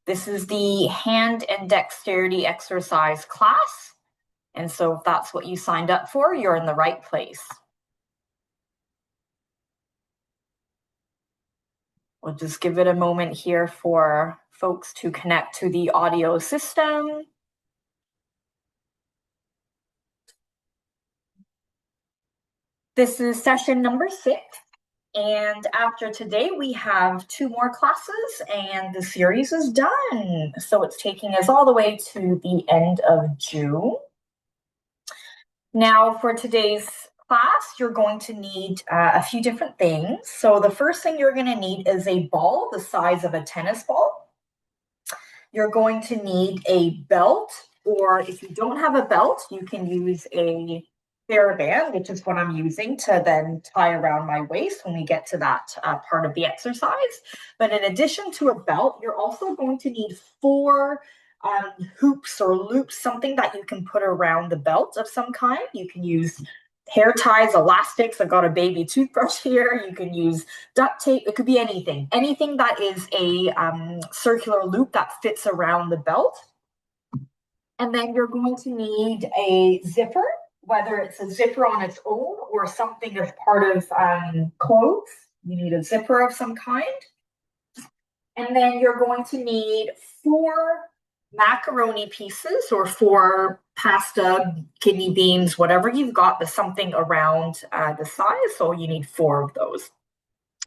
This is the hand and dexterity exercise class. And so if that's what you signed up for, you're in the right place. We'll just give it a moment here for folks to connect to the audio system. This is session number 6. And after today, we have 2 more classes and the series is done. So it's taking us all the way to the end of June. Now for today's class, you're going to need a few different things. So the first thing you're going to need is a ball the size of a tennis ball. You're going to need a belt, or if you don't have a belt, you can use a TheraBand, which is what I'm using to then tie around my waist when we get to that part of the exercise. But in addition to a belt, you're also going to need 4 hoops or loops, something that you can put around the belt of some kind. You can use hair ties, elastics. I've got a baby toothbrush here. You can use duct tape. It could be anything that is a circular loop that fits around the belt. And then you're going to need a zipper, whether it's a zipper on its own or something as part of clothes. You need a zipper of some kind. And then you're going to need 4 macaroni pieces or 4 pasta, kidney beans, whatever you've got, but something around the size. So you need 4 of those.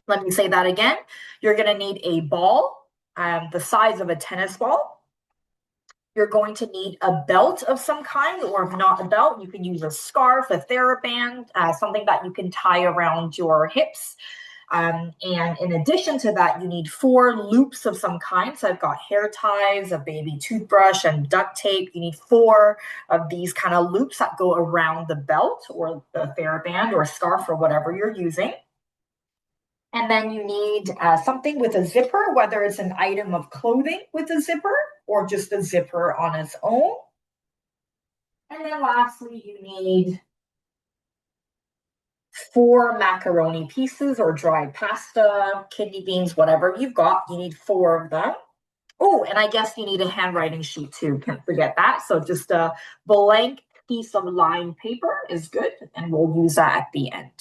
Let me say that again. You're going to need a ball the size of a tennis ball. You're going to need a belt of some kind, or if not a belt, you can use a scarf, a TheraBand, something that you can tie around your hips. And in addition to that, you need 4 loops of some kind. So I've got hair ties, a baby toothbrush, and duct tape. You need 4 of these kind of loops that go around the belt or the TheraBand or scarf or whatever you're using. And then you need something with a zipper, whether it's an item of clothing with a zipper or just a zipper on its own. And then lastly, you need 4 macaroni pieces or dried pasta, kidney beans, whatever you've got. You need 4 of them. Oh, and I guess you need a handwriting sheet too. Can't forget that. So just a blank piece of lined paper is good, and we'll use that at the end.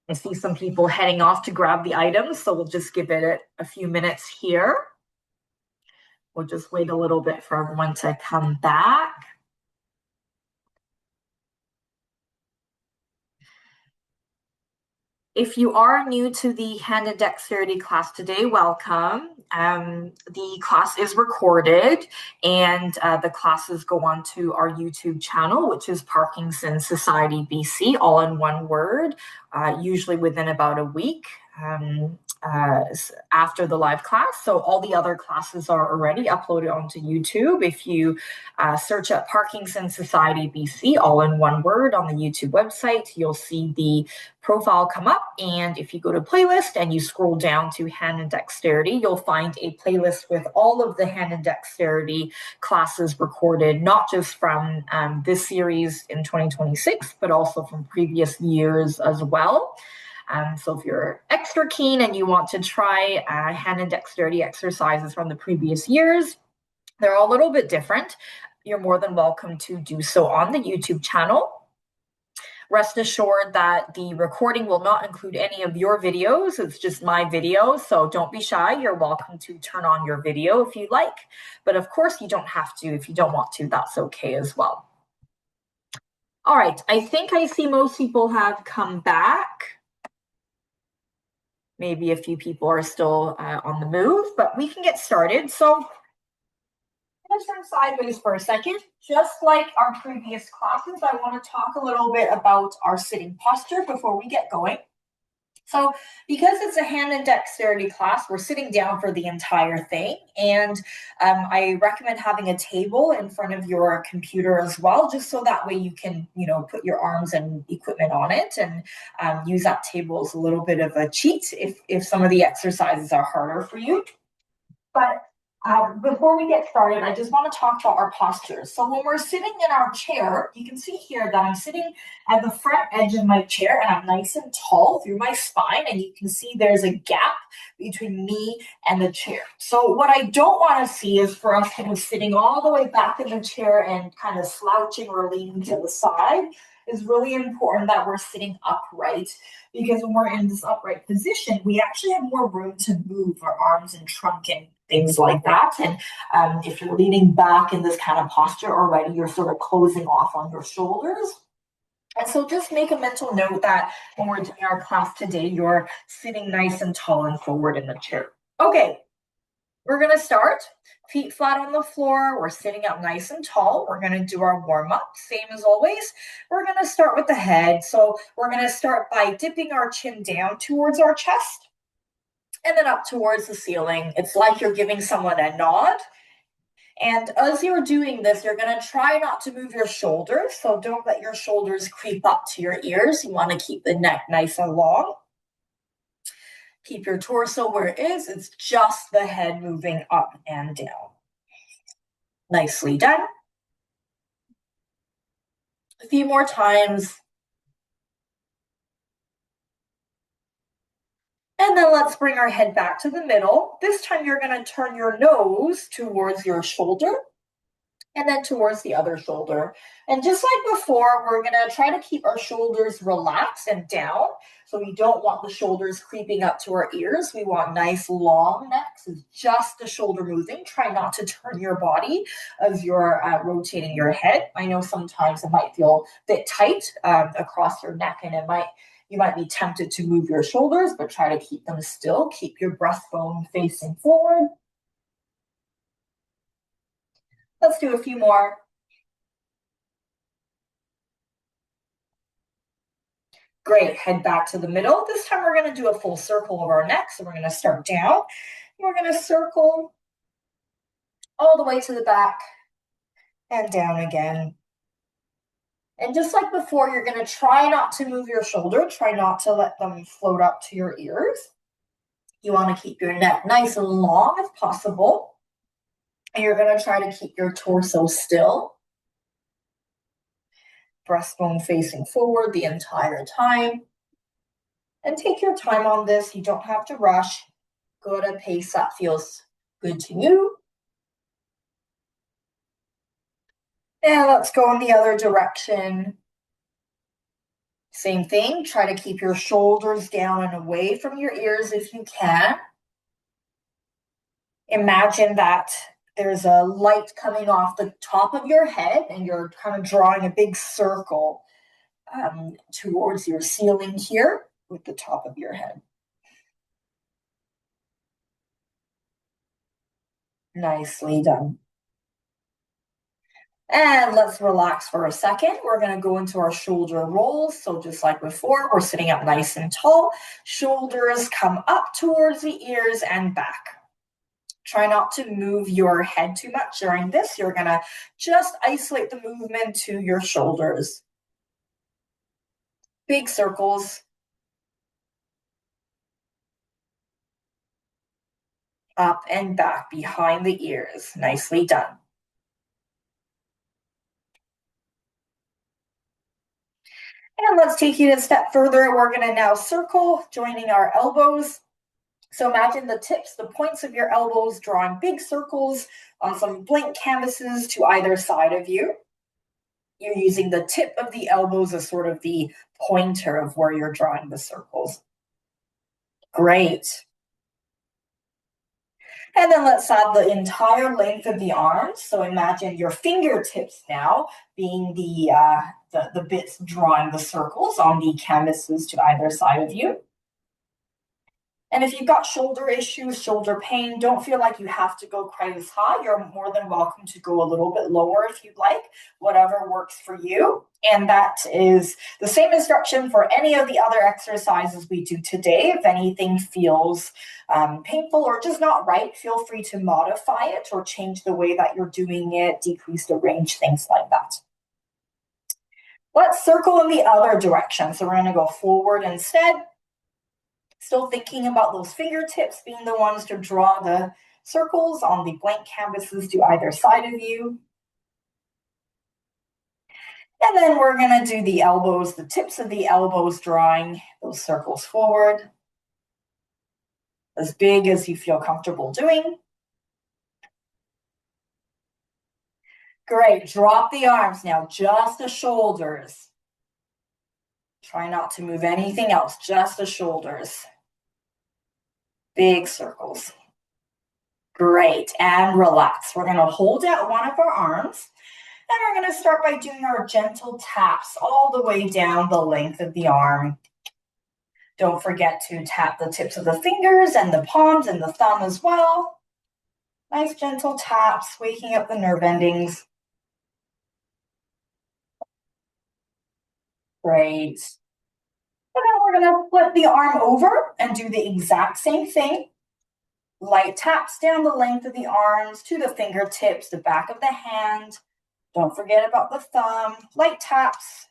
I see some people heading off to grab the items, so we'll just give it a few minutes here. We'll just wait a little bit for everyone to come back. If you are new to the hand and dexterity class today, welcome. The class is recorded, and the classes go on to our YouTube channel, which is Parkinson Society BC, all in one word, usually within about a week after the live class. So all the other classes are already uploaded onto YouTube. If you search up Parkinson Society BC, all in one word, on the YouTube website, you'll see the profile come up. And if you go to playlist and you scroll down to hand and dexterity, you'll find a playlist with all of the hand and dexterity classes recorded, not just from this series in 2026, but also from previous years as well. So if you're extra keen and you want to try hand and dexterity exercises from the previous years, they're all a little bit different. You're more than welcome to do so on the YouTube channel. Rest assured that the recording will not include any of your videos. It's just my video, so don't be shy. You're welcome to turn on your video if you like. But of course, you don't have to. If you don't want to, that's okay as well. All right, I think I see most people have come back. Maybe a few people are still on the move, but we can get started. So I'm going to turn sideways for a second. Just like our previous classes, I want to talk a little bit about our sitting posture before we get going. So because it's a hand and dexterity class, we're sitting down for the entire thing. And I recommend having a table in front of your computer as well, just so that way you can, put your arms and equipment on it and use that table as a little bit of a cheat if some of the exercises are harder for you. But Before we get started, I just want to talk about our postures. So when we're sitting in our chair, you can see here that I'm sitting at the front edge of my chair and I'm nice and tall through my spine. And you can see there's a gap between me and the chair. So what I don't want to see is for us to be sitting all the way back in the chair and kind of slouching or leaning to the side. It's really important that we're sitting upright because when we're in this upright position, we actually have more room to move our arms and trunk and things like that. And if you're leaning back in this kind of posture already, you're sort of closing off on your shoulders. And so just make a mental note that when we're doing our class today, you're sitting nice and tall and forward in the chair. Okay, we're going to start. Feet flat on the floor. We're sitting up nice and tall. We're going to do our warm up, same as always. We're going to start with the head. So we're going to start by dipping our chin down towards our chest and then up towards the ceiling. It's like you're giving someone a nod. And as you're doing this, you're going to try not to move your shoulders. So don't let your shoulders creep up to your ears. You want to keep the neck nice and long. Keep your torso where it is. It's just the head moving up and down. Nicely done. A few more times. And then let's bring our head back to the middle. This time you're going to turn your nose towards your shoulder and then towards the other shoulder. And just like before, we're going to try to keep our shoulders relaxed and down. So we don't want the shoulders creeping up to our ears. We want nice long necks. It's just the shoulder moving. Try not to turn your body as you're rotating your head. I know sometimes it might feel a bit tight across your neck and you might be tempted to move your shoulders, but try to keep them still. Keep your breastbone facing forward. Let's do a few more. Great, head back to the middle. This time we're going to do a full circle of our neck. So we're going to start down. We're going to circle all the way to the back and down again. And just like before, you're going to try not to move your shoulder. Try not to let them float up to your ears. You want to keep your neck nice and long if possible. And you're going to try to keep your torso still. Breastbone facing forward the entire time. And take your time on this. You don't have to rush. Go at a pace that feels good to you. And let's go in the other direction. Same thing. Try to keep your shoulders down and away from your ears if you can. Imagine that there's a light coming off the top of your head and you're kind of drawing a big circle towards your ceiling here with the top of your head. Nicely done. And let's relax for a second. We're going to go into our shoulder rolls. So just like before, we're sitting up nice and tall. Shoulders come up towards the ears and back. Try not to move your head too much during this. You're going to just isolate the movement to your shoulders. Big circles. Up and back behind the ears. Nicely done. And let's take it a step further. We're going to now circle, joining our elbows. So imagine the tips, the points of your elbows drawing big circles on some blank canvases to either side of you. You're using the tip of the elbows as sort of the pointer of where you're drawing the circles. Great. And then let's add the entire length of the arms. So imagine your fingertips now being the bits drawing the circles on the canvases to either side of you. And if you've got shoulder issues, shoulder pain, don't feel like you have to go quite as high. You're more than welcome to go a little bit lower if you'd like, whatever works for you. And that is the same instruction for any of the other exercises we do today. If anything feels painful or just not right, feel free to modify it or change the way that you're doing it, decrease the range, things like that. Let's circle in the other direction. So we're going to go forward instead. Still thinking about those fingertips being the ones to draw circles on the blank canvases to either side of you. And then we're going to do the elbows, the tips of the elbows, drawing those circles forward as big as you feel comfortable doing. Great. Drop the arms now, just the shoulders. Try not to move anything else, just the shoulders. Big circles. Great. And relax. We're going to hold out one of our arms. And we're going to start by doing our gentle taps all the way down the length of the arm. Don't forget to tap the tips of the fingers and the palms and the thumb as well. Nice gentle taps, waking up the nerve endings. Great. And then we're going to flip the arm over and do the exact same thing. Light taps down the length of the arms to the fingertips, the back of the hand. Don't forget about the thumb. Light taps.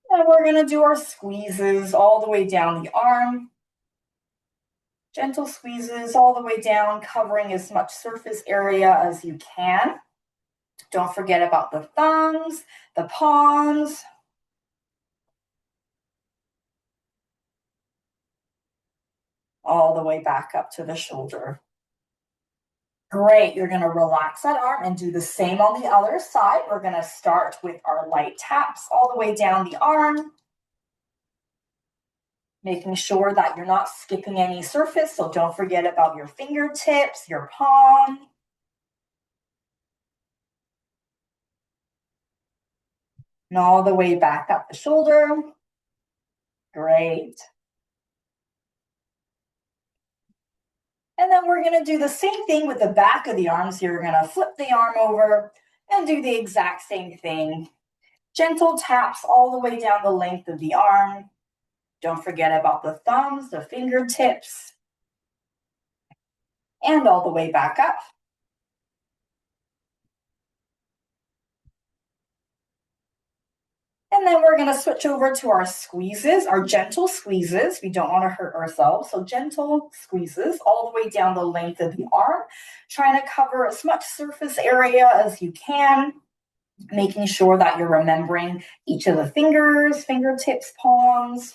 And we're going to do our squeezes all the way down the arm. Gentle squeezes all the way down, covering as much surface area as you can. Don't forget about the thumbs, the palms. All the way back up to the shoulder. Great. You're going to relax that arm and do the same on the other side. We're going to start with our light taps all the way down the arm. Making sure that you're not skipping any surface. So don't forget about your fingertips, your palm. And all the way back up the shoulder. Great. And then we're going to do the same thing with the back of the arms. You're going to flip the arm over and do the exact same thing. Gentle taps all the way down the length of the arm. Don't forget about the thumbs, the fingertips, and all the way back up. And then we're going to switch over to our squeezes, our gentle squeezes. We don't want to hurt ourselves. So gentle squeezes all the way down the length of the arm, trying to cover as much surface area as you can, making sure that you're remembering each of the fingers, fingertips, palms.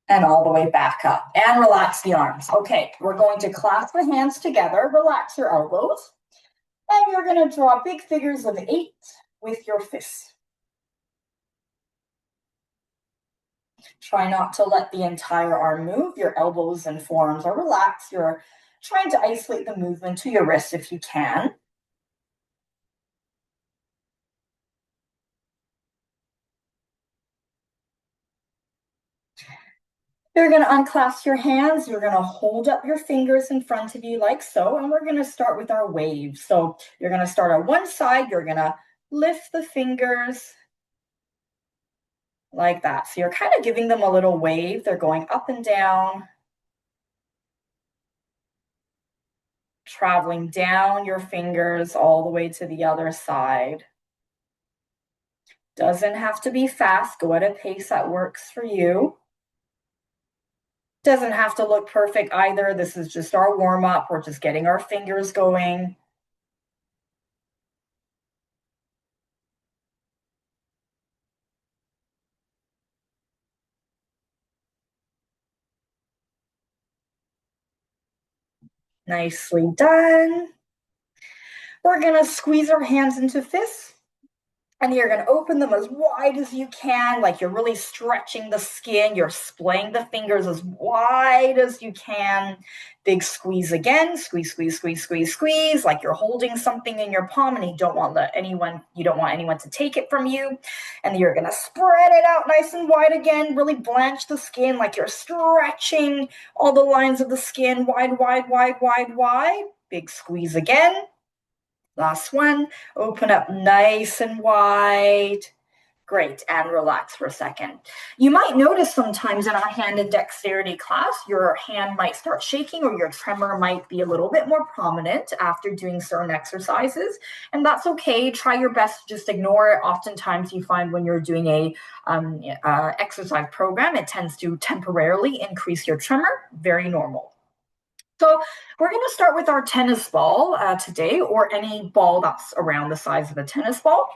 And all the way back up. And relax the arms. Okay, we're going to clasp the hands together, relax your elbows. And you're going to draw big figures of 8 with your fists. Try not to let the entire arm move. Your elbows and forearms are relaxed. You're trying to isolate the movement to your wrist if you can. You're going to unclasp your hands. You're going to hold up your fingers in front of you like so. And we're going to start with our waves. So you're going to start on one side. You're going to lift the fingers like that. So you're kind of giving them a little wave. They're going up and down, traveling down your fingers all the way to the other side. Doesn't have to be fast. Go at a pace that works for you. Doesn't have to look perfect either. This is just our warm-up. We're just getting our fingers going. Nicely done. We're going to squeeze our hands into fists. And you're going to open them as wide as you can, like you're really stretching the skin. You're splaying the fingers as wide as you can. Big squeeze again. Squeeze, squeeze, squeeze, squeeze, squeeze, like you're holding something in your palm and you don't want anyone to take it from you. And you're going to spread it out nice and wide again. Really blanch the skin like you're stretching all the lines of the skin wide, wide, wide, wide, wide. Big squeeze again. Last one, open up nice and wide. Great, and relax for a second. You might notice sometimes in our hand and dexterity class, your hand might start shaking or your tremor might be a little bit more prominent after doing certain exercises. And that's okay. Try your best to just ignore it. Oftentimes you find when you're doing a exercise program, it tends to temporarily increase your tremor. Very normal. So we're going to start with our tennis ball today, or any ball that's around the size of a tennis ball.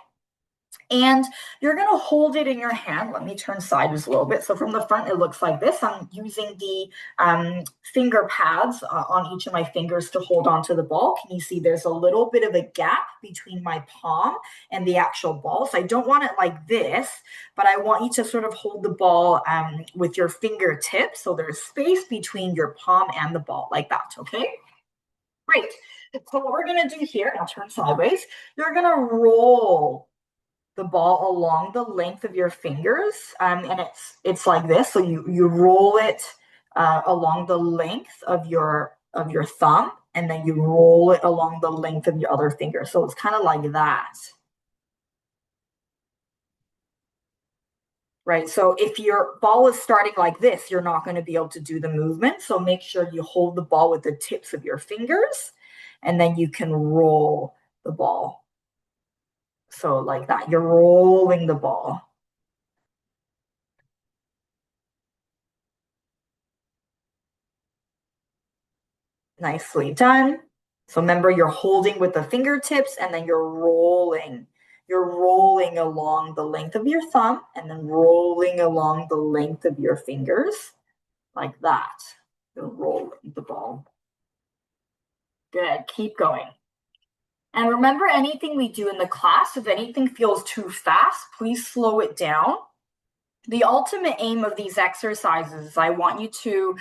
And you're going to hold it in your hand. Let me turn sideways a little bit. So from the front, it looks like this. I'm using the finger pads on each of my fingers to hold onto the ball. Can you see there's a little bit of a gap between my palm and the actual ball? So I don't want it like this, but I want you to sort of hold the ball with your fingertips. So there's space between your palm and the ball like that, okay? Great. So what we're going to do here, I'll turn sideways, you're going to roll the ball along the length of your fingers, and it's like this. So you roll it along the length of your thumb, and then you roll it along the length of your other finger. So it's kind of like that, right? So if your ball is starting like this, you're not going to be able to do the movement. So make sure you hold the ball with the tips of your fingers, and then you can roll the ball. So like that, you're rolling the ball. Nicely done. So remember, you're holding with the fingertips and then you're rolling. You're rolling along the length of your thumb and then rolling along the length of your fingers like that. You're rolling the ball. Good. Keep going. And remember, anything we do in the class, if anything feels too fast, please slow it down. The ultimate aim of these exercises is I want you to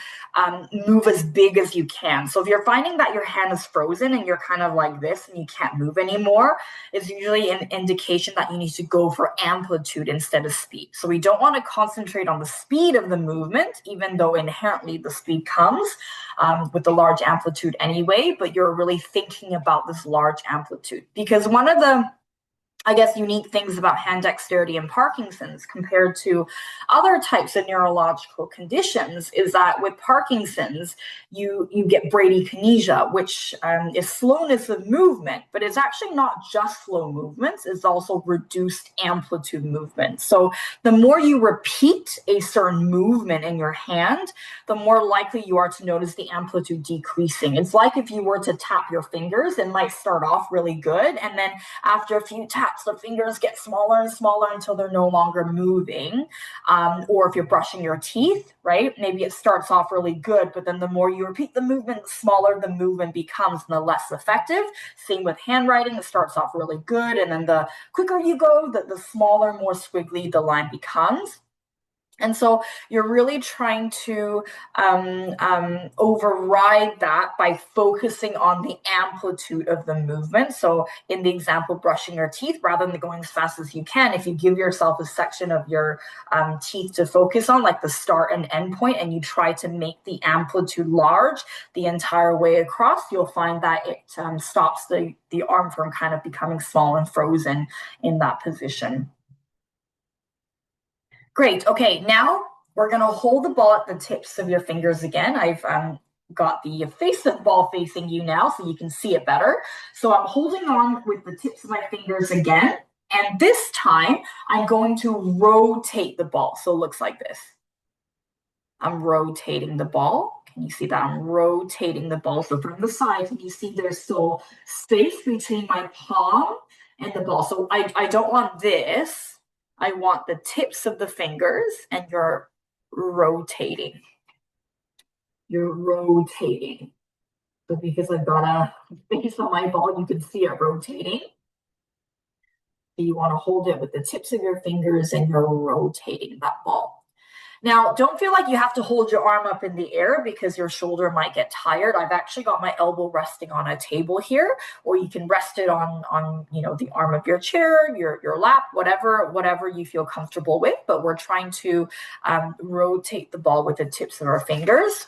move as big as you can. So if you're finding that your hand is frozen and you're kind of like this and you can't move anymore, it's usually an indication that you need to go for amplitude instead of speed. So we don't want to concentrate on the speed of the movement, even though inherently the speed comes with the large amplitude anyway, but you're really thinking about this large amplitude. Because one of the unique things about hand dexterity and Parkinson's compared to other types of neurological conditions is that with Parkinson's, you get bradykinesia, which is slowness of movement, but it's actually not just slow movements, it's also reduced amplitude movement. So the more you repeat a certain movement in your hand, the more likely you are to notice the amplitude decreasing. It's like if you were to tap your fingers, it might start off really good, and then after a few taps, the fingers get smaller and smaller until they're no longer moving. Or if you're brushing your teeth, right? Maybe it starts off really good, but then the more you repeat the movement, the smaller the movement becomes and the less effective. Same with handwriting, it starts off really good, and then the quicker you go, the smaller, more squiggly the line becomes. And so you're really trying to override that by focusing on the amplitude of the movement. So in the example, brushing your teeth, rather than going as fast as you can, if you give yourself a section of your teeth to focus on, like the start and end point, and you try to make the amplitude large the entire way across, you'll find that it stops the arm from kind of becoming small and frozen in that position. Great. Okay, now we're going to hold the ball at the tips of your fingers again. I've got the face of the ball facing you now so you can see it better. So I'm holding on with the tips of my fingers again. And this time I'm going to rotate the ball. So it looks like this. I'm rotating the ball. Can you see that? I'm rotating the ball. So from the side, can you see there's still space between my palm and the ball? So I don't want this. I want the tips of the fingers, and you're rotating. You're rotating. So because I've got a face on my ball, you can see it rotating. So you want to hold it with the tips of your fingers, and you're rotating that ball. Now, don't feel like you have to hold your arm up in the air because your shoulder might get tired. I've actually got my elbow resting on a table here, or you can rest it on the arm of your chair, your lap, whatever you feel comfortable with. But we're trying to rotate the ball with the tips of our fingers.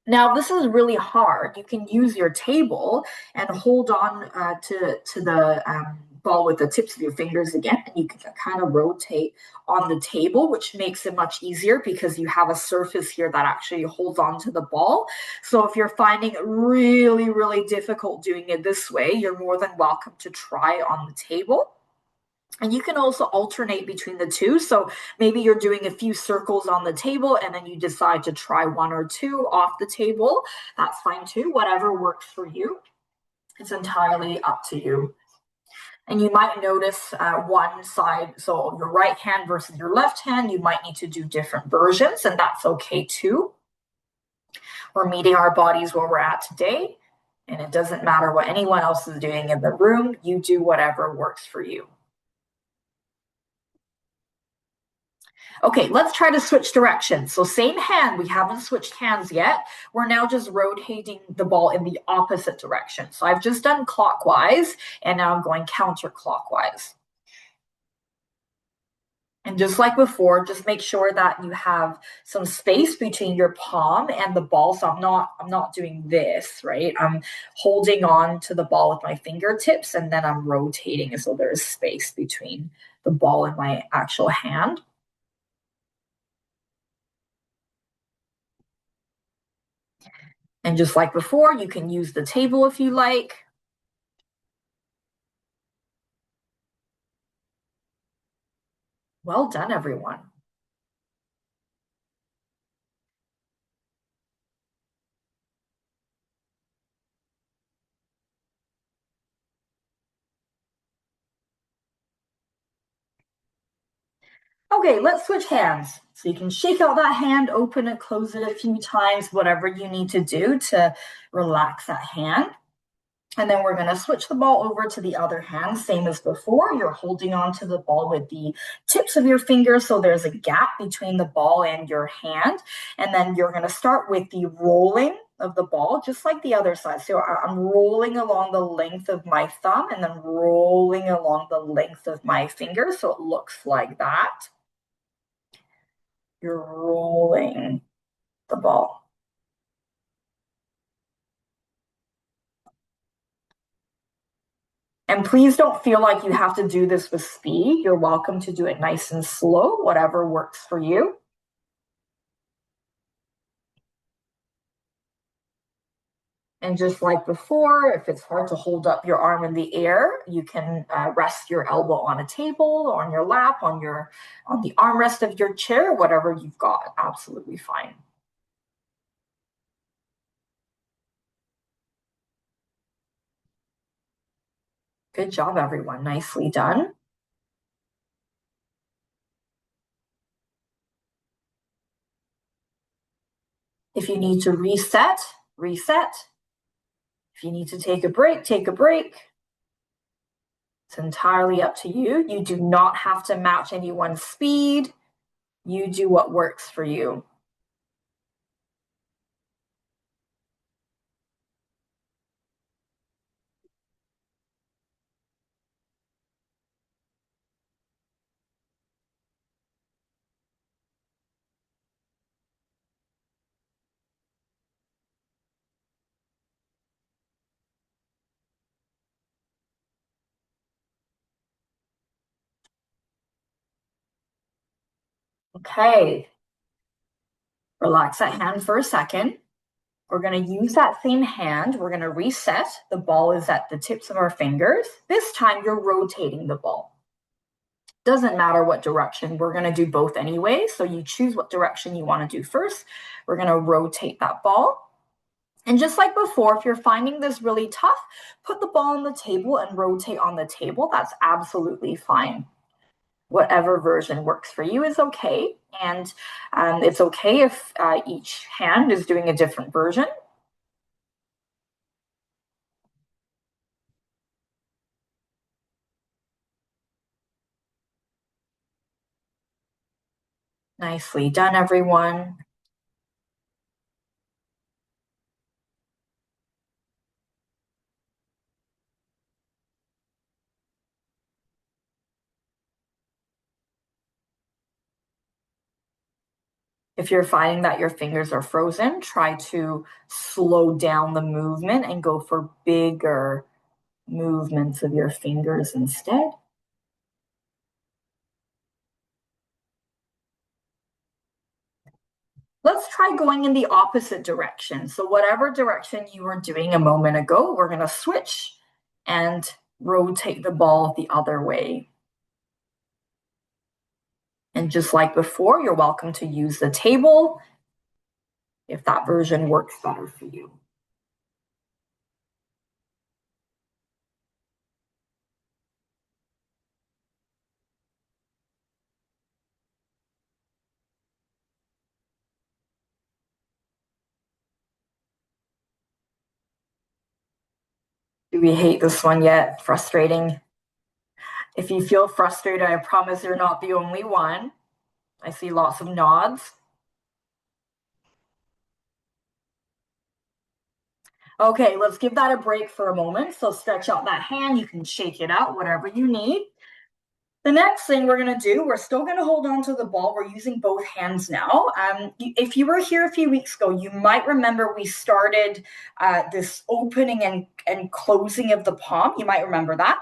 Now, this is really hard. You can use your table and hold on to the ball with the tips of your fingers again, and you can kind of rotate on the table, which makes it much easier because you have a surface here that actually holds on to the ball. So if you're finding it really, really difficult doing it this way, you're more than welcome to try on the table. And you can also alternate between the two. So maybe you're doing a few circles on the table and then you decide to try one or two off the table. That's fine too. Whatever works for you. It's entirely up to you. And you might notice one side, so your right hand versus your left hand, you might need to do different versions, and that's okay too. We're meeting our bodies where we're at today, and it doesn't matter what anyone else is doing in the room. You do whatever works for you. Okay, let's try to switch directions. So same hand, we haven't switched hands yet. We're now just rotating the ball in the opposite direction. So I've just done clockwise, and now I'm going counterclockwise. And just like before, just make sure that you have some space between your palm and the ball. So I'm not doing this, right? I'm holding on to the ball with my fingertips and then I'm rotating so there's space between the ball and my actual hand. And just like before, you can use the table if you like. Well done, everyone. Okay, let's switch hands. So you can shake out that hand, open it, close it a few times, whatever you need to do to relax that hand. And then we're going to switch the ball over to the other hand, same as before. You're holding on to the ball with the tips of your fingers, so there's a gap between the ball and your hand. And then you're going to start with the rolling of the ball, just like the other side. So I'm rolling along the length of my thumb and then rolling along the length of my finger, so it looks like that. You're rolling the ball. And please don't feel like you have to do this with speed. You're welcome to do it nice and slow, whatever works for you. And just like before, if it's hard to hold up your arm in the air, you can rest your elbow on a table or on your lap, on the armrest of your chair, whatever you've got. Absolutely fine. Good job, everyone. Nicely done. If you need to reset, reset. If you need to take a break, take a break. It's entirely up to you. You do not have to match anyone's speed. You do what works for you. Okay. Relax that hand for a second. We're going to use that same hand. We're going to reset. The ball is at the tips of our fingers. This time you're rotating the ball. Doesn't matter what direction. We're going to do both anyway. So you choose what direction you want to do first. We're going to rotate that ball. And just like before, if you're finding this really tough, put the ball on the table and rotate on the table. That's absolutely fine. Whatever version works for you is okay. And it's okay if each hand is doing a different version. Nicely done, everyone. If you're finding that your fingers are frozen, try to slow down the movement and go for bigger movements of your fingers instead. Let's try going in the opposite direction. So whatever direction you were doing a moment ago, we're going to switch and rotate the ball the other way. And just like before, you're welcome to use the table if that version works better for you. Do we hate this one yet? Frustrating. If you feel frustrated, I promise you're not the only one. I see lots of nods. Okay, let's give that a break for a moment. So stretch out that hand. You can shake it out, whatever you need. The next thing we're going to do, we're still going to hold on to the ball. We're using both hands now. If you were here a few weeks ago, you might remember we started this opening and closing of the palm. You might remember that.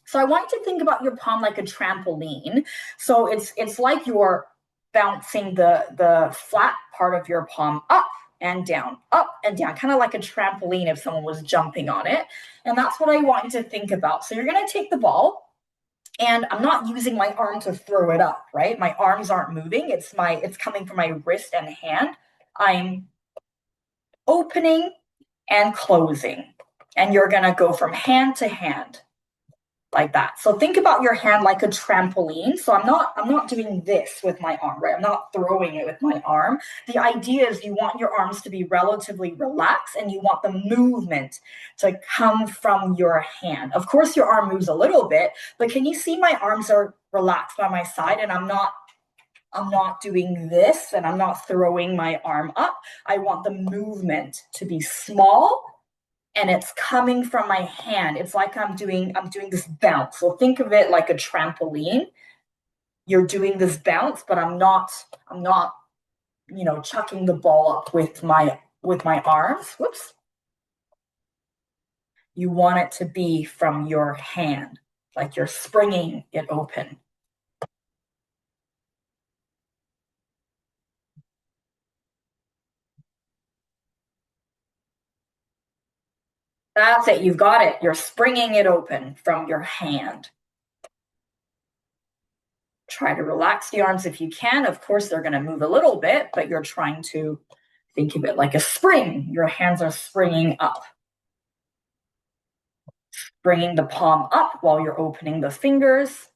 So I want you to think about your palm like a trampoline. So it's like you're bouncing the flat part of your palm up and down, kind of like a trampoline if someone was jumping on it. And that's what I want you to think about. So you're going to take the ball, and I'm not using my arm to throw it up, right? My arms aren't moving. It's coming from my wrist and hand. I'm opening and closing. And you're going to go from hand to hand like that. So think about your hand like a trampoline. So I'm not doing this with my arm, right? I'm not throwing it with my arm. The idea is you want your arms to be relatively relaxed and you want the movement to come from your hand. Of course, your arm moves a little bit, but can you see my arms are relaxed by my side and I'm not doing this and I'm not throwing my arm up. I want the movement to be small and it's coming from my hand. It's like I'm doing this bounce. So think of it like a trampoline. You're doing this bounce, but I'm not, chucking the ball up with my arms. Whoops. You want it to be from your hand, like you're springing it open. That's it. You've got it. You're springing it open from your hand. Try to relax the arms if you can. Of course, they're going to move a little bit, but you're trying to think of it like a spring. Your hands are springing up. Bringing the palm up while you're opening the fingers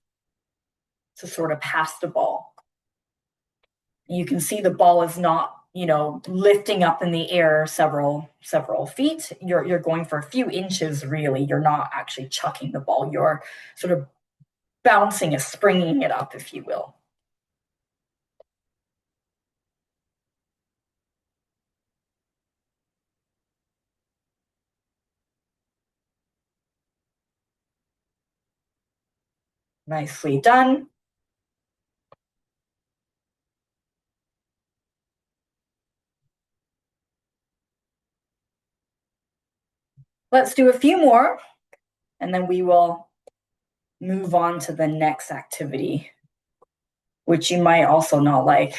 to sort of pass the ball. You can see the ball is not, lifting up in the air several feet. You're going for a few inches, really. You're not actually chucking the ball. You're sort of bouncing it, springing it up, if you will. Nicely done. Let's do a few more, and then we will move on to the next activity, which you might also not like.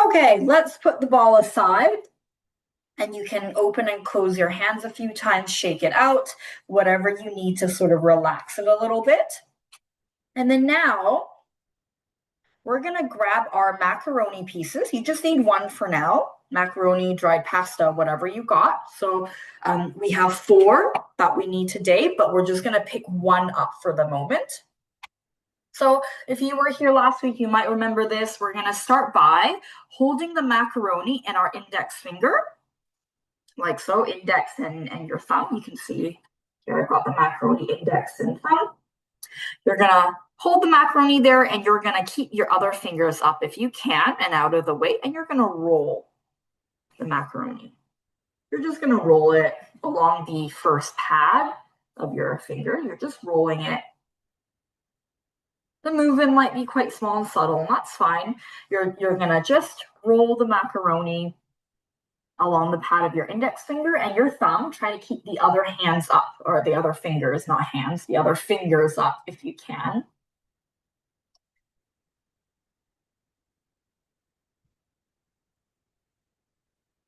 Okay, let's put the ball aside. And you can open and close your hands a few times, shake it out, whatever you need to sort of relax it a little bit. And then now we're going to grab our macaroni pieces. You just need one for now. Macaroni, dried pasta, whatever you got. So we have 4 that we need today, but we're just going to pick one up for the moment. So if you were here last week, you might remember this. We're going to start by holding the macaroni in our index finger, like so, index and your thumb. You can see here I've got the macaroni index and thumb. You're going to hold the macaroni there and you're going to keep your other fingers up if you can and out of the way, and you're going to roll the macaroni. You're just going to roll it along the first pad of your finger. You're just rolling it. The movement might be quite small and subtle, and that's fine. You're gonna just roll the macaroni along the pad of your index finger and your thumb. Try to keep the other hands up, or the other fingers, not hands, the other fingers up if you can.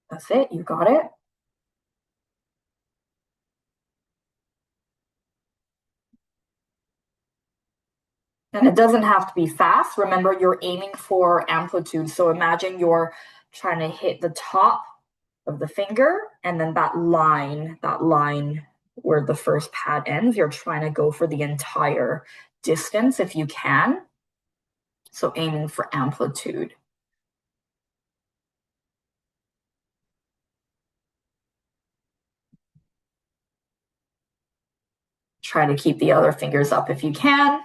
That's it, you got it. And it doesn't have to be fast. Remember, you're aiming for amplitude. So imagine you're trying to hit the top of the finger and then that line where the first pad ends, you're trying to go for the entire distance if you can. So aiming for amplitude. Try to keep the other fingers up if you can.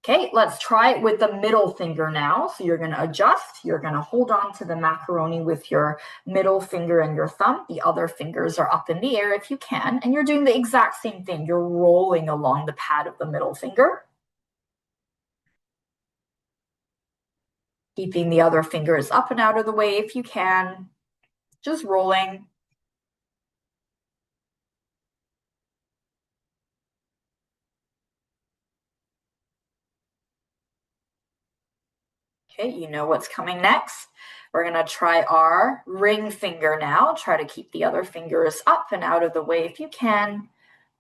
Okay, let's try it with the middle finger now. So you're going to adjust. You're going to hold on to the macaroni with your middle finger and your thumb. The other fingers are up in the air if you can. And you're doing the exact same thing. You're rolling along the pad of the middle finger, keeping the other fingers up and out of the way if you can. Just rolling. Okay, you know what's coming next. We're going to try our ring finger now. Try to keep the other fingers up and out of the way if you can.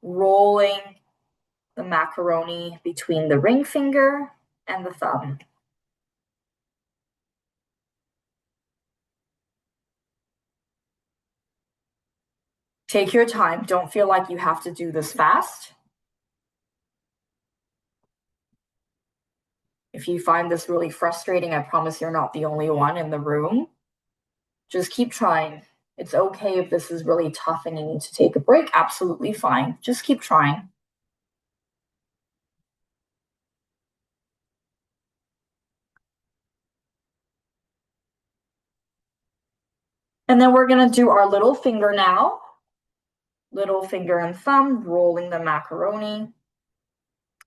Rolling the macaroni between the ring finger and the thumb. Take your time. Don't feel like you have to do this fast. If you find this really frustrating, I promise you're not the only one in the room. Just keep trying. It's okay if this is really tough and you need to take a break. Absolutely fine. Just keep trying. And then we're going to do our little finger now. Little finger and thumb, rolling the macaroni.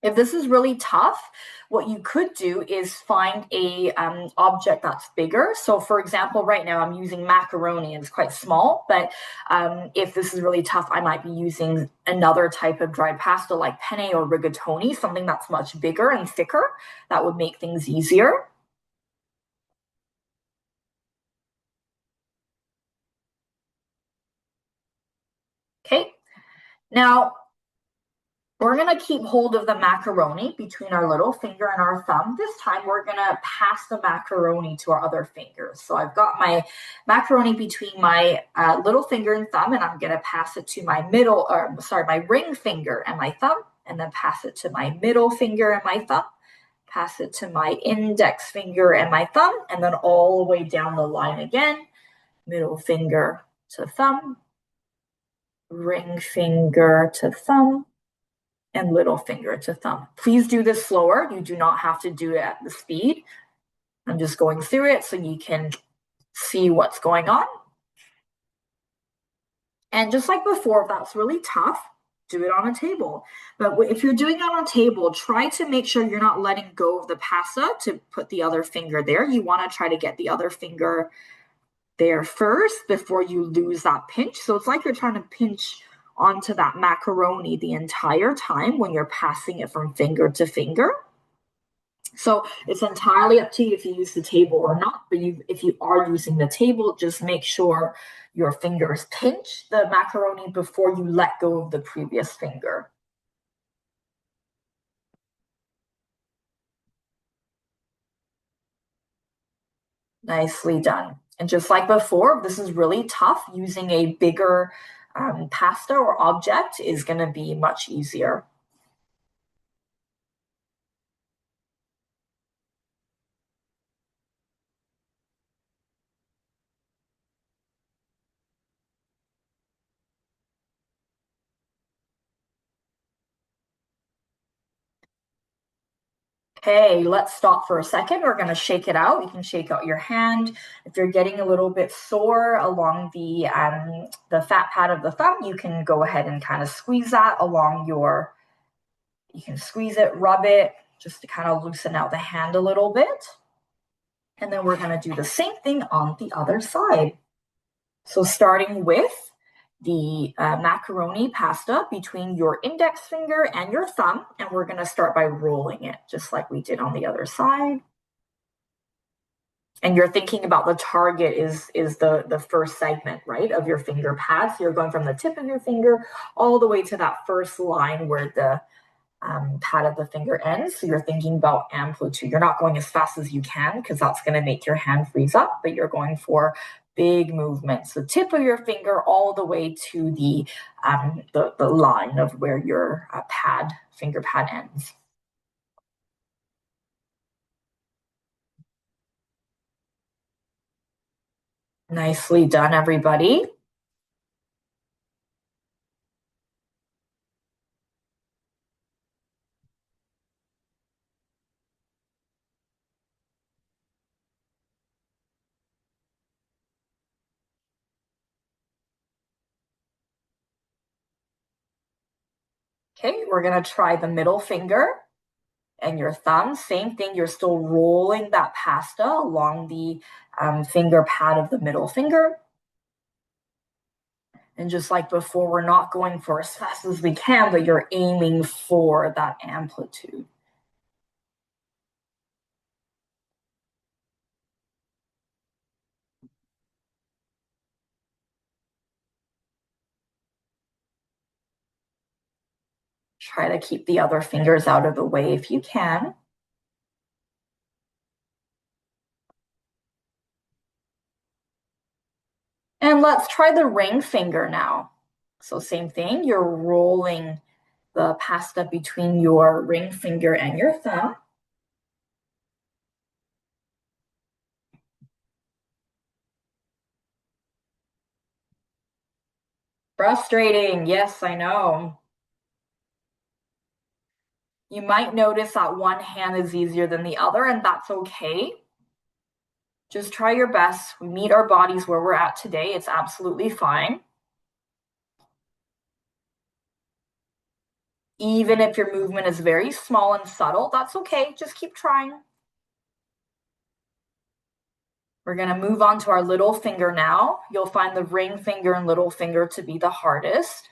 If this is really tough, what you could do is find a object that's bigger. So for example, right now I'm using macaroni and it's quite small, but if this is really tough, I might be using another type of dry pasta like penne or rigatoni, something that's much bigger and thicker. That would make things easier. Okay, now we're going to keep hold of the macaroni between our little finger and our thumb. This time we're going to pass the macaroni to our other fingers. So I've got my macaroni between my little finger and thumb, and I'm going to pass it to my my ring finger and my thumb, and then pass it to my middle finger and my thumb, pass it to my index finger and my thumb, and then all the way down the line again, middle finger to thumb, ring finger to thumb, and little finger to thumb. Please do this slower. You do not have to do it at the speed. I'm just going through it so you can see what's going on. And just like before, if that's really tough, do it on a table. But if you're doing it on a table, try to make sure you're not letting go of the pasta to put the other finger there. You want to try to get the other finger there first before you lose that pinch. So it's like you're trying to pinch onto that macaroni the entire time when you're passing it from finger to finger. So it's entirely up to you if you use the table or not. But if you are using the table, just make sure your fingers pinch the macaroni before you let go of the previous finger. Nicely done. And just like before, this is really tough. Using a bigger pasta or object is going to be much easier. Okay, let's stop for a second. We're going to shake it out. You can shake out your hand. If you're getting a little bit sore along the fat pad of the thumb, you can go ahead and kind of squeeze that along your. You can squeeze it, rub it, just to kind of loosen out the hand a little bit. And then we're going to do the same thing on the other side. So starting with the macaroni pasta between your index finger and your thumb, and we're going to start by rolling it, just like we did on the other side. And you're thinking about the target is the first segment, right, of your finger pad. So you're going from the tip of your finger all the way to that first line where the pad of the finger ends. So you're thinking about amplitude. You're not going as fast as you can because that's going to make your hand freeze up, but you're going for big movements. The tip of your finger all the way to the line of where your finger pad ends. Nicely done, everybody. Okay, we're going to try the middle finger and your thumb. Same thing, you're still rolling that pasta along the finger pad of the middle finger. And just like before, we're not going for as fast as we can, but you're aiming for that amplitude. Try to keep the other fingers out of the way if you can. And let's try the ring finger now. So same thing, you're rolling the pasta between your ring finger and your thumb. Frustrating, yes, I know. You might notice that one hand is easier than the other, and that's okay. Just try your best. We meet our bodies where we're at today. It's absolutely fine. Even if your movement is very small and subtle, that's okay. Just keep trying. We're going to move on to our little finger now. You'll find the ring finger and little finger to be the hardest.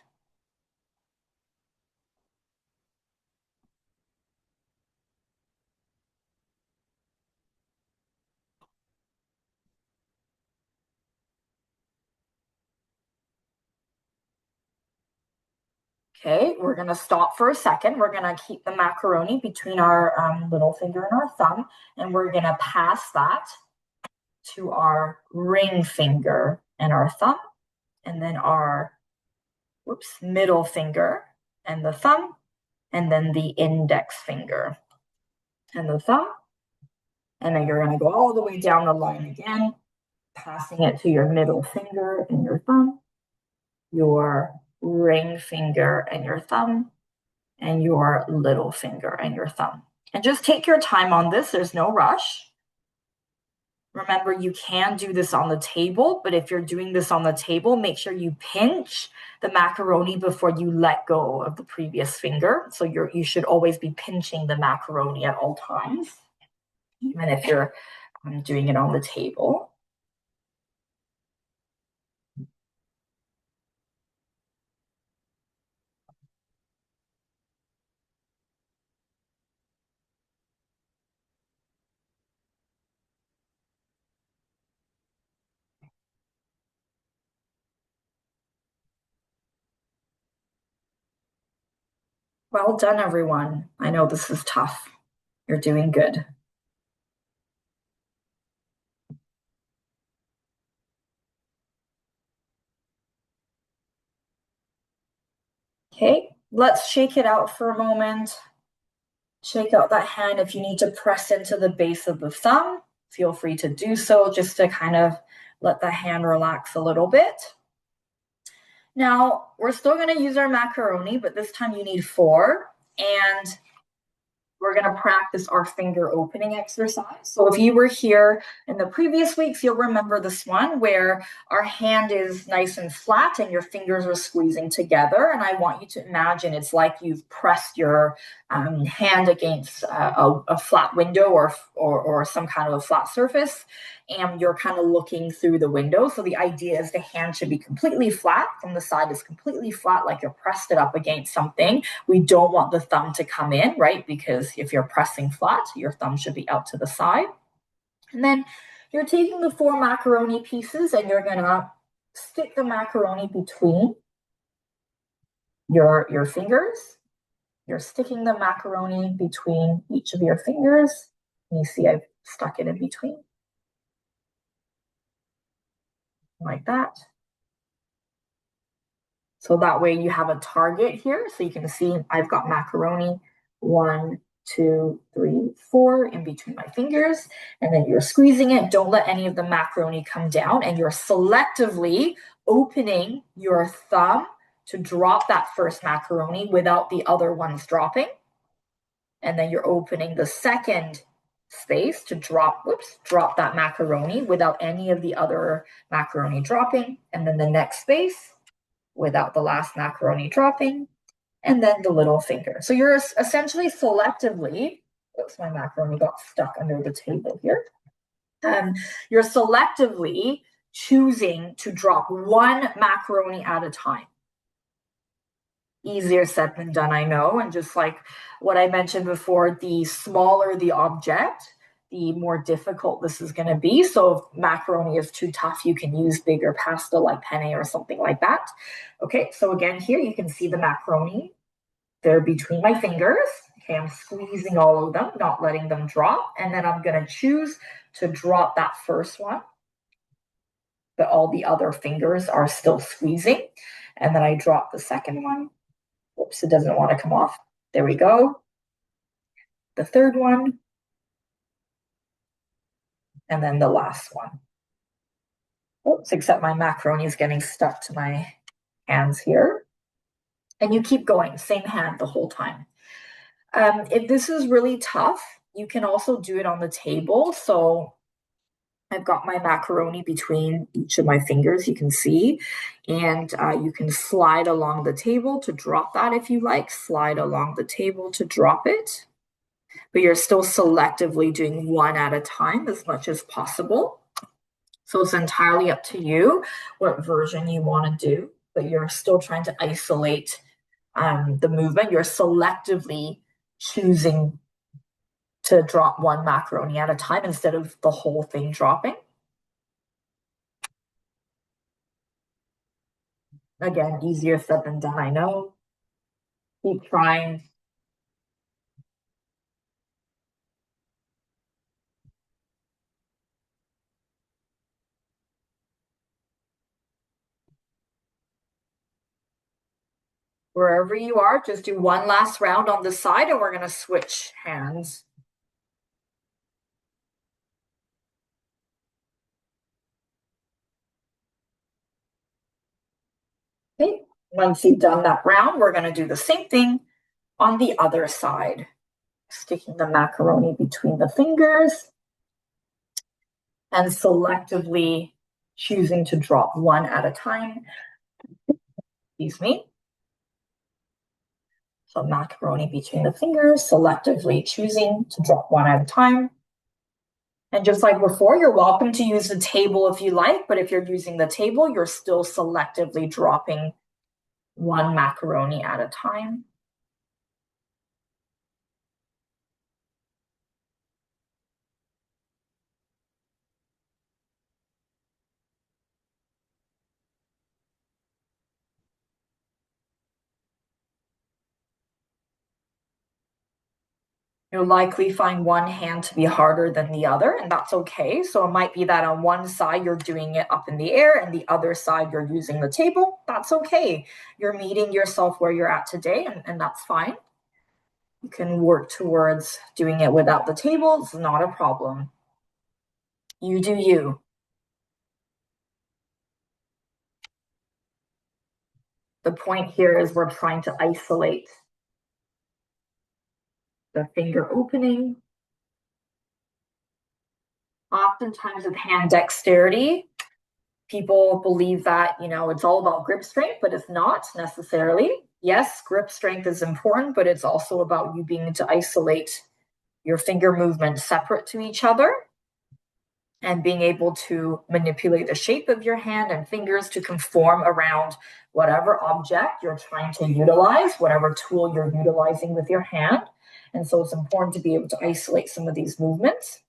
Okay, we're going to stop for a second. We're going to keep the macaroni between our little finger and our thumb, and we're going to pass that to our ring finger and our thumb, and then our middle finger and the thumb, and then the index finger and the thumb. And then you're going to go all the way down the line again, passing it to your middle finger and your thumb, your ring finger and your thumb, and your little finger and your thumb. And just take your time on this, there's no rush. Remember, you can do this on the table, but if you're doing this on the table, make sure you pinch the macaroni before you let go of the previous finger. So you should always be pinching the macaroni at all times, even if you're doing it on the table. Well done, everyone. I know this is tough. You're doing good. Okay, let's shake it out for a moment. Shake out that hand. If you need to press into the base of the thumb, feel free to do so just to kind of let the hand relax a little bit. Now, we're still going to use our macaroni, but this time you need 4. And we're going to practice our finger opening exercise. So if you were here in the previous weeks, you'll remember this one where our hand is nice and flat and your fingers are squeezing together. And I want you to imagine it's like you've pressed your hand against a flat window or some kind of a flat surface, and you're kind of looking through the window. So the idea is the hand should be completely flat from the side, is completely flat, like you're pressed it up against something. We don't want the thumb to come in, right? Because if you're pressing flat, your thumb should be out to the side. And then you're taking the 4 macaroni pieces and you're gonna stick the macaroni between your fingers. You're sticking the macaroni between each of your fingers. And you see I've stuck it in between. Like that. So that way you have a target here. So you can see I've got macaroni 1, 2, 3, 4 in between my fingers. And then you're squeezing it. Don't let any of the macaroni come down. And you're selectively opening your thumb to drop that first macaroni without the other ones dropping. And then you're opening the second space to drop that macaroni without any of the other macaroni dropping. And then the next space without the last macaroni dropping, and then the little finger. So you're essentially selectively, oops, my macaroni got stuck under the table here. You're selectively choosing to drop 1 macaroni at a time. Easier said than done, I know. And just like what I mentioned before, the smaller the object, the more difficult this is going to be. So if macaroni is too tough, you can use bigger pasta like penne or something like that. Okay, so again, here you can see the macaroni. They're between my fingers. Okay, I'm squeezing all of them, not letting them drop. And then I'm going to choose to drop that first one, but all the other fingers are still squeezing. And then I drop the second one. Oops, it doesn't want to come off. There we go. The third one. And then the last one. Oops, except my macaroni is getting stuck to my hands here. And you keep going, same hand the whole time. If this is really tough, you can also do it on the table. So I've got my macaroni between each of my fingers, you can see, and you can slide along the table to drop that if you like, slide along the table to drop it, but you're still selectively doing 1 at a time as much as possible. So it's entirely up to you what version you want to do, but you're still trying to isolate the movement. You're selectively choosing to drop 1 macaroni at a time instead of the whole thing dropping. Again, easier said than done, I know. Keep trying. Wherever you are, just do 1 last round on the side and we're going to switch hands. Okay, once you've done that round, we're going to do the same thing on the other side. Sticking the macaroni between the fingers and selectively choosing to drop 1 at a time. Excuse me. So macaroni between the fingers, selectively choosing to drop 1 at a time. And just like before, you're welcome to use the table if you like, but if you're using the table, you're still selectively dropping 1 macaroni at a time. You'll likely find one hand to be harder than the other, and that's okay. So it might be that on one side you're doing it up in the air and the other side you're using the table. That's okay. You're meeting yourself where you're at today, and that's fine. You can work towards doing it without the table. It's not a problem. You do you. The point here is we're trying to isolate the finger opening. Oftentimes with hand dexterity, people believe that, it's all about grip strength, but it's not necessarily. Yes, grip strength is important, but it's also about you being able to isolate your finger movements separate to each other and being able to manipulate the shape of your hand and fingers to conform around whatever object you're trying to utilize, whatever tool you're utilizing with your hand. And so it's important to be able to isolate some of these movements.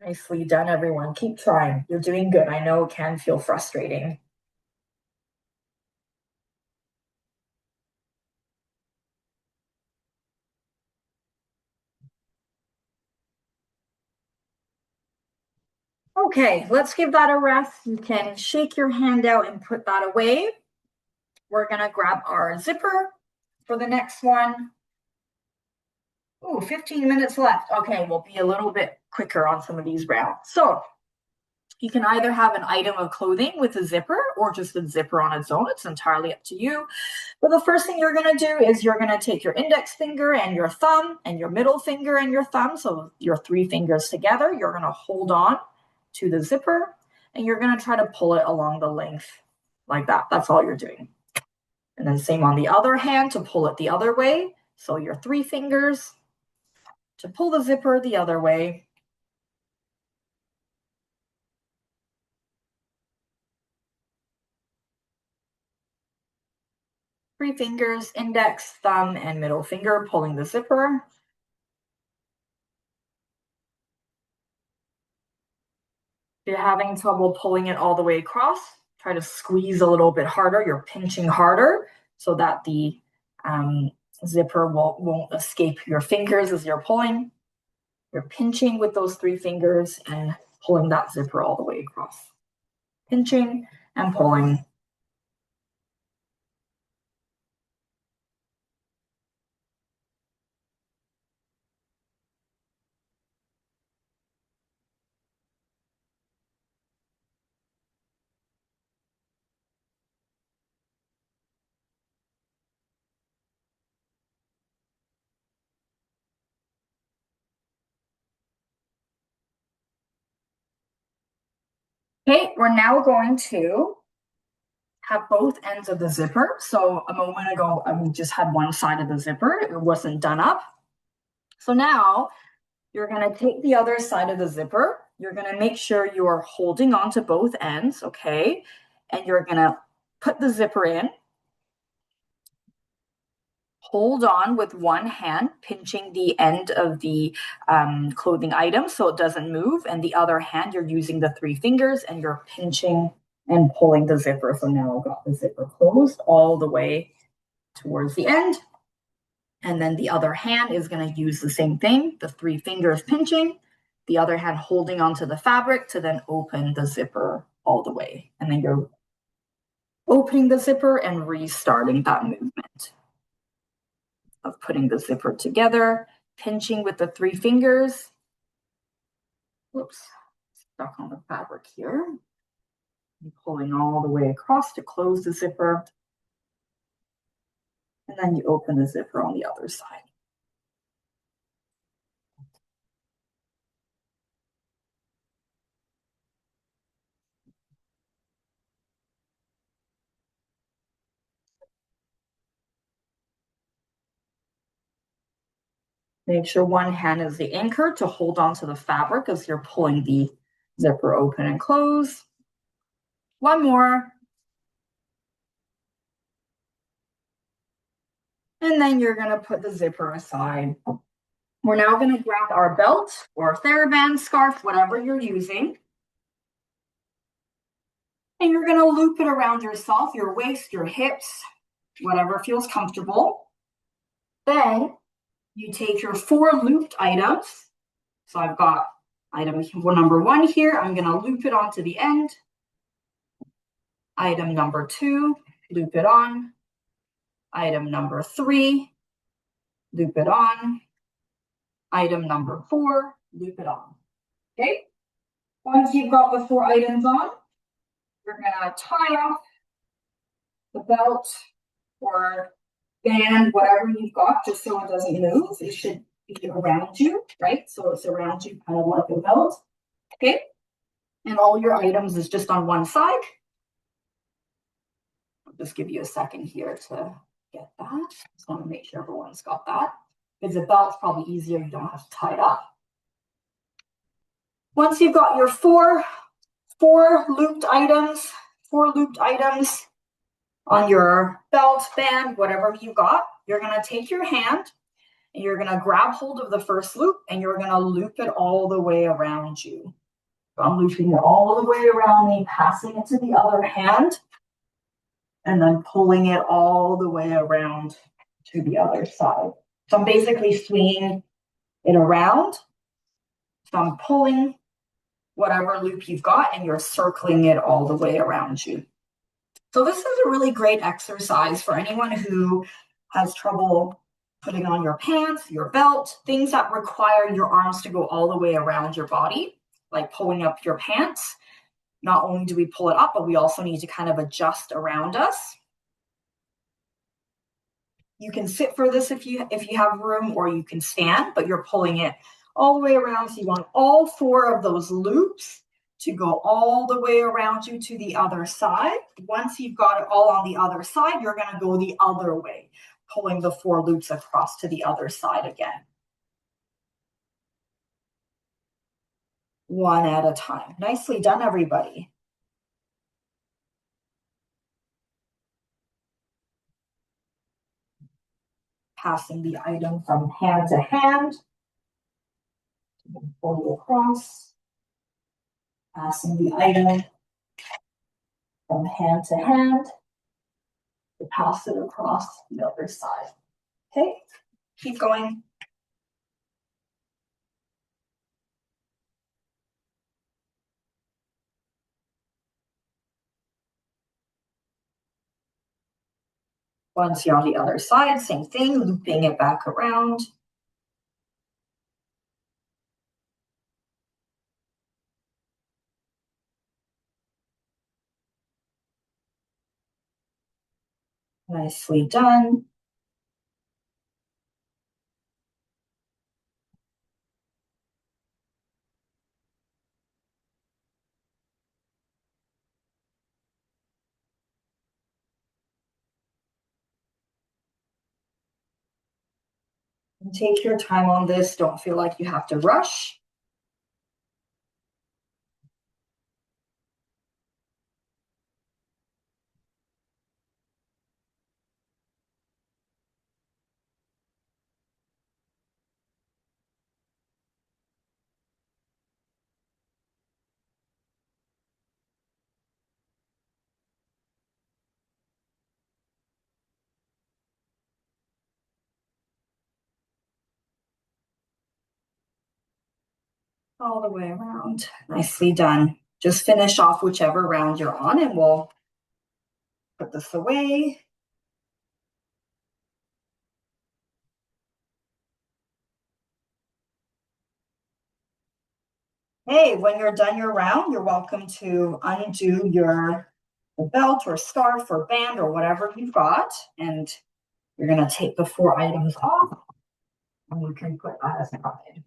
Nicely done, everyone. Keep trying. You're doing good. I know it can feel frustrating. Okay, let's give that a rest. You can shake your hand out and put that away. We're going to grab our zipper for the next one. Ooh, 15 minutes left. Okay, we'll be a little bit quicker on some of these rounds. So you can either have an item of clothing with a zipper or just a zipper on its own. It's entirely up to you. But the first thing you're going to do is you're going to take your index finger and your thumb and your middle finger and your thumb. So your three fingers together, you're going to hold on to the zipper and you're going to try to pull it along the length like that. That's all you're doing. And then same on the other hand to pull it the other way. So your three fingers to pull the zipper the other way. Three fingers, index, thumb, and middle finger pulling the zipper. If you're having trouble pulling it all the way across, try to squeeze a little bit harder. You're pinching harder so that the zipper won't escape your fingers as you're pulling. You're pinching with those three fingers and pulling that zipper all the way across. Pinching and pulling. Okay, we're now going to have both ends of the zipper. So a moment ago, we just had one side of the zipper. It wasn't done up. So now you're going to take the other side of the zipper. You're going to make sure you're holding on to both ends, okay? And you're going to put the zipper in. Hold on with one hand, pinching the end of the clothing item so it doesn't move. And the other hand, you're using the three fingers and you're pinching and pulling the zipper. So now I've got the zipper closed all the way towards the end. And then the other hand is going to use the same thing, the three fingers pinching, the other hand holding onto the fabric to then open the zipper all the way. And then you're opening the zipper and restarting that movement of putting the zipper together, pinching with the three fingers. Whoops, stuck on the fabric here. And pulling all the way across to close the zipper. And then you open the zipper on the other side. Make sure one hand is the anchor to hold onto the fabric as you're pulling the zipper open and close. One more. And then you're going to put the zipper aside. We're now going to grab our belt or TheraBand, scarf, whatever you're using. And you're going to loop it around yourself, your waist, your hips, whatever feels comfortable. Then you take your four looped items. So I've got item number one here. I'm going to loop it onto the end. Item number two, loop it on. Item number three, loop it on. item number 4, loop it on. Okay? Once you've got the 4 items on, you're gonna tie off the belt or band, whatever you've got, just so it doesn't move. It should be around you, right? So it's around you, kind of like a belt. Okay? And all your items is just on one side. I'll just give you a second here to get that. Just want to make sure everyone's got that. Because the belt's probably easier, you don't have to tie it up. Once you've got your four looped items on your belt, band, whatever you got, you're going to take your hand and you're going to grab hold of the first loop and you're going to loop it all the way around you. So I'm looping it all the way around me, passing it to the other hand, and then pulling it all the way around to the other side. So I'm basically swinging it around. So I'm pulling whatever loop you've got and you're circling it all the way around you. So this is a really great exercise for anyone who has trouble putting on your pants, your belt, things that require your arms to go all the way around your body, like pulling up your pants. Not only do we pull it up, but we also need to kind of adjust around us. You can sit for this if you have room, or you can stand, but you're pulling it all the way around. So you want all 4 of those loops to go all the way around you to the other side. Once you've got it all on the other side, you're going to go the other way, pulling the 4 loops across to the other side again. One at a time. Nicely done, everybody. Passing the item from hand to hand. Pull it across. Passing the item from hand to hand. To pass it across the other side. Okay, keep going. Once you're on the other side, same thing, looping it back around. Nicely done. And take your time on this. Don't feel like you have to rush. All the way around. Nicely done. Just finish off whichever round you're on and we'll put this away. Hey, when you're done your round, you're welcome to undo your belt or scarf or band or whatever you've got. And you're going to take the 4 items off and you can put that aside.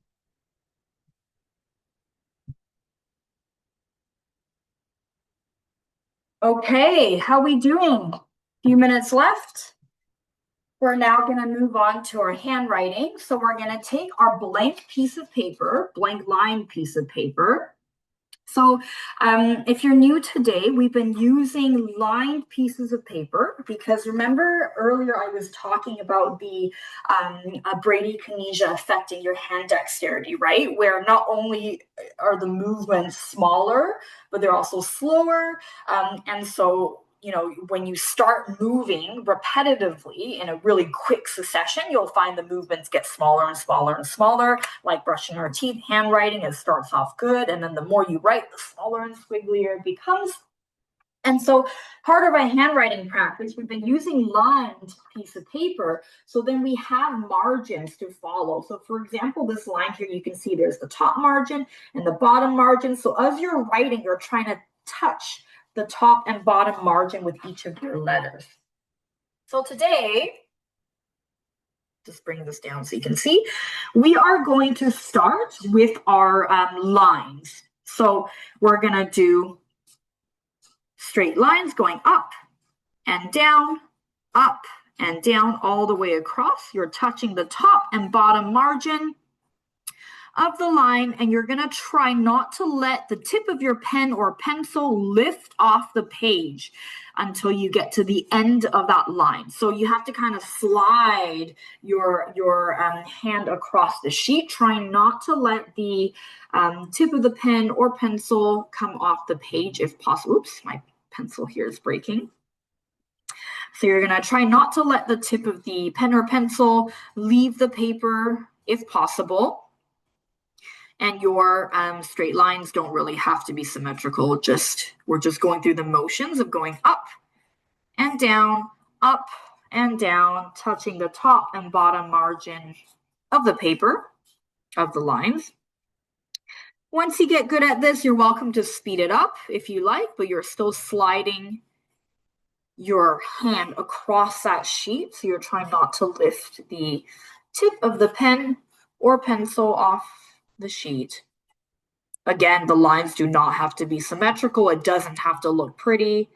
Okay, how we doing? A few minutes left. We're now going to move on to our handwriting. So we're going to take our blank piece of paper, blank line piece of paper. So if you're new today, we've been using lined pieces of paper because remember earlier I was talking about the bradykinesia affecting your hand dexterity, right? Where not only are the movements smaller, but they're also slower. And so when you start moving repetitively in a really quick succession, you'll find the movements get smaller and smaller and smaller, like brushing our teeth. Handwriting, it starts off good, and then the more you write, the smaller and squigglier it becomes. And so part of our handwriting practice, we've been using lined piece of paper. So then we have margins to follow. So for example, this line here, you can see there's the top margin and the bottom margin. So as you're writing, you're trying to touch the top and bottom margin with each of your letters. So today, just bring this down so you can see, we are going to start with our lines. So we're going to do straight lines going up and down, up and down, all the way across. You're touching the top and bottom margin of the line, and you're going to try not to let the tip of your pen or pencil lift off the page until you get to the end of that line. So you have to kind of slide your hand across the sheet, trying not to let the tip of the pen or pencil come off the page if possible. Oops, my pencil here is breaking. So you're going to try not to let the tip of the pen or pencil leave the paper if possible. And your straight lines don't really have to be symmetrical. We're just going through the motions of going up and down, touching the top and bottom margin of the paper, of the lines. Once you get good at this, you're welcome to speed it up if you like, but you're still sliding your hand across that sheet. So you're trying not to lift the tip of the pen or pencil off the sheet. Again, the lines do not have to be symmetrical. It doesn't have to look pretty.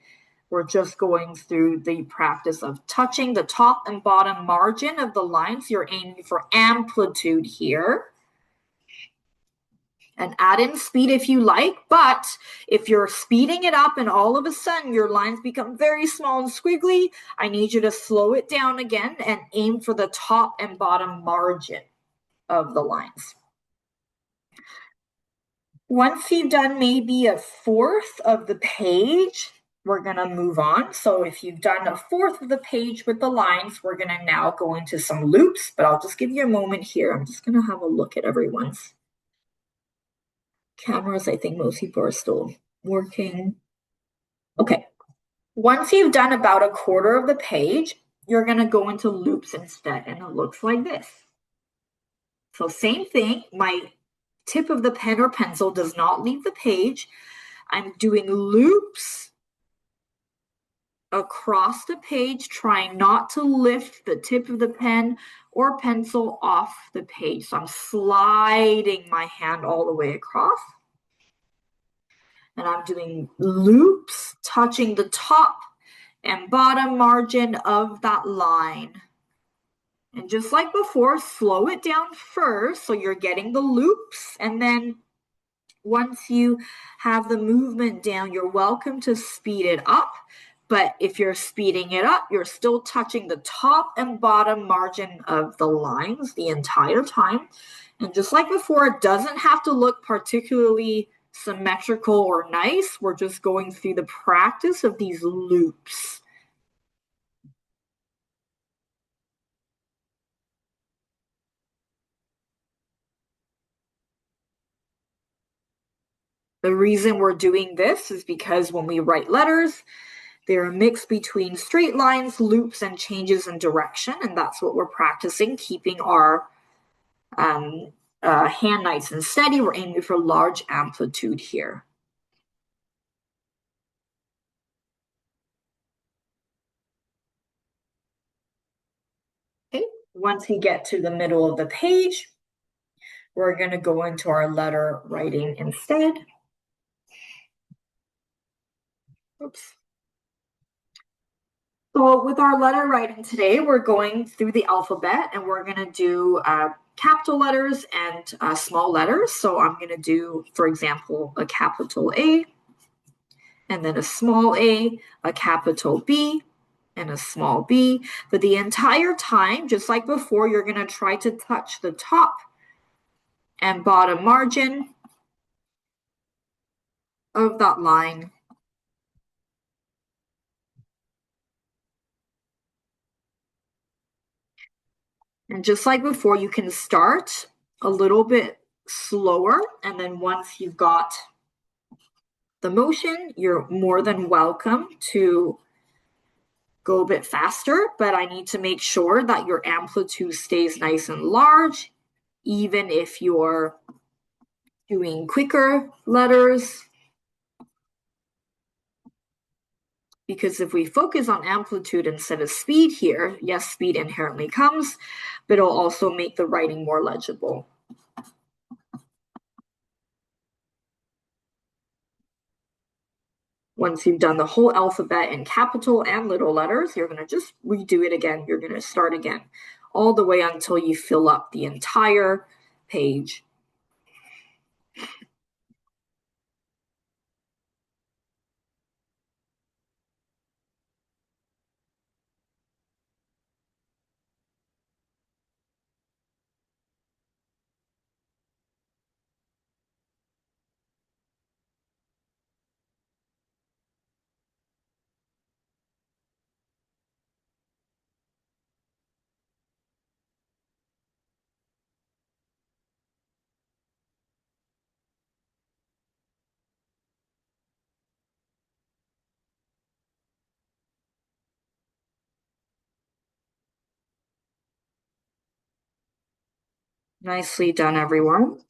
We're just going through the practice of touching the top and bottom margin of the lines. You're aiming for amplitude here. And add in speed if you like, but if you're speeding it up and all of a sudden your lines become very small and squiggly, I need you to slow it down again and aim for the top and bottom margin of the lines. Once you've done maybe a fourth of the page, we're going to move on. So if you've done a fourth of the page with the lines, we're going to now go into some loops, but I'll just give you a moment here. I'm just going to have a look at everyone's cameras. I think most people are still working. Okay. Once you've done about a quarter of the page, you're going to go into loops instead, and it looks like this. So same thing, my tip of the pen or pencil does not leave the page. I'm doing loops across the page, trying not to lift the tip of the pen or pencil off the page. So I'm sliding my hand all the way across. And I'm doing loops, touching the top and bottom margin of that line. And just like before, slow it down first so you're getting the loops, and then once you have the movement down, you're welcome to speed it up. But if you're speeding it up, you're still touching the top and bottom margin of the lines the entire time. And just like before, it doesn't have to look particularly symmetrical or nice. We're just going through the practice of these loops. The reason we're doing this is because when we write letters, they're a mix between straight lines, loops, and changes in direction, and that's what we're practicing, keeping our hand nice and steady. We're aiming for large amplitude here. Okay, once we get to the middle of the page, we're going to go into our letter writing instead. Oops. So with our letter writing today, we're going through the alphabet, and we're going to do capital letters and small letters. So I'm going to do, for example, a capital A, and then a small a capital B, and a small b. But the entire time, just like before, you're going to try to touch the top and bottom margin of that line. And just like before, you can start a little bit slower, and then once you've got the motion, you're more than welcome to go a bit faster, but I need to make sure that your amplitude stays nice and large, even if you're doing quicker letters. Because if we focus on amplitude instead of speed here, yes, speed inherently comes, but it'll also make the writing more legible. Once you've done the whole alphabet in capital and little letters, you're going to just redo it again. You're going to start again all the way until you fill up the entire page. Nicely done, everyone.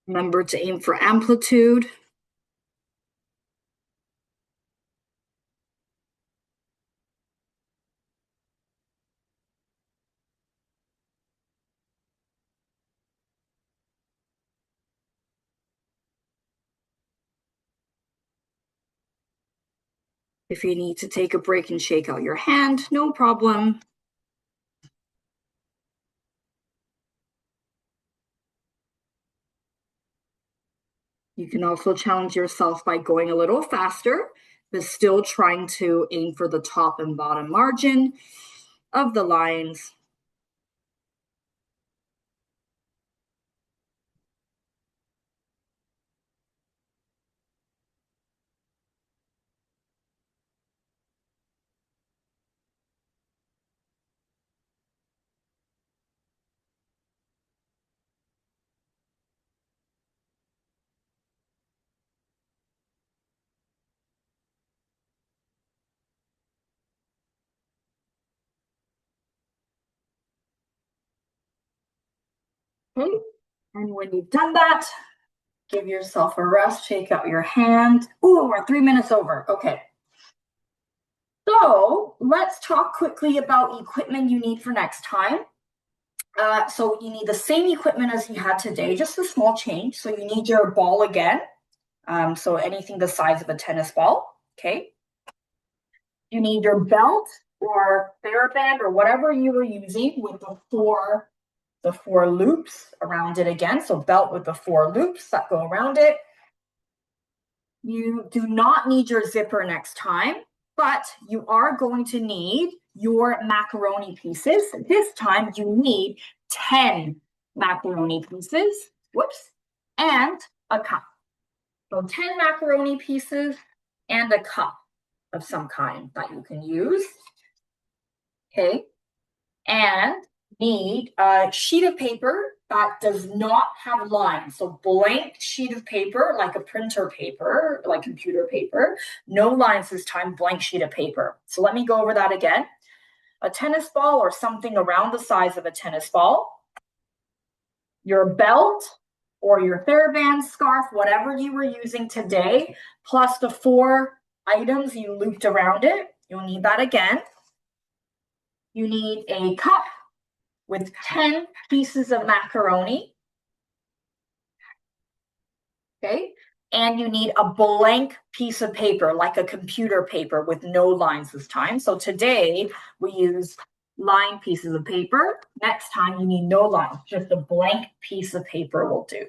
Remember to aim for amplitude. If you need to take a break and shake out your hand, no problem. You can also challenge yourself by going a little faster, but still trying to aim for the top and bottom margin of the lines. Okay, and when you've done that, give yourself a rest, shake out your hand. Oh, we're 3 minutes over. Okay. So let's talk quickly about equipment you need for next time. So you need the same equipment as you had today, just a small change. So you need your ball again. So anything the size of a tennis ball. Okay. You need your belt or TheraBand or whatever you were using with the four loops around it again. So belt with the 4 loops that go around it. You do not need your zipper next time, but you are going to need your macaroni pieces. This time you need 10 macaroni pieces, whoops, and a cup. So 10 macaroni pieces and a cup of some kind that you can use. Okay. And need a sheet of paper that does not have lines. So blank sheet of paper, like a printer paper, like computer paper. No lines this time, blank sheet of paper. So let me go over that again. A tennis ball or something around the size of a tennis ball. Your belt or your TheraBand scarf, whatever you were using today, plus the 4 items you looped around it. You'll need that again. You need a cup with 10 pieces of macaroni. Okay. And you need a blank piece of paper, like a computer paper with no lines this time. So today we use lined pieces of paper. Next time you need no lines, just a blank piece of paper will do.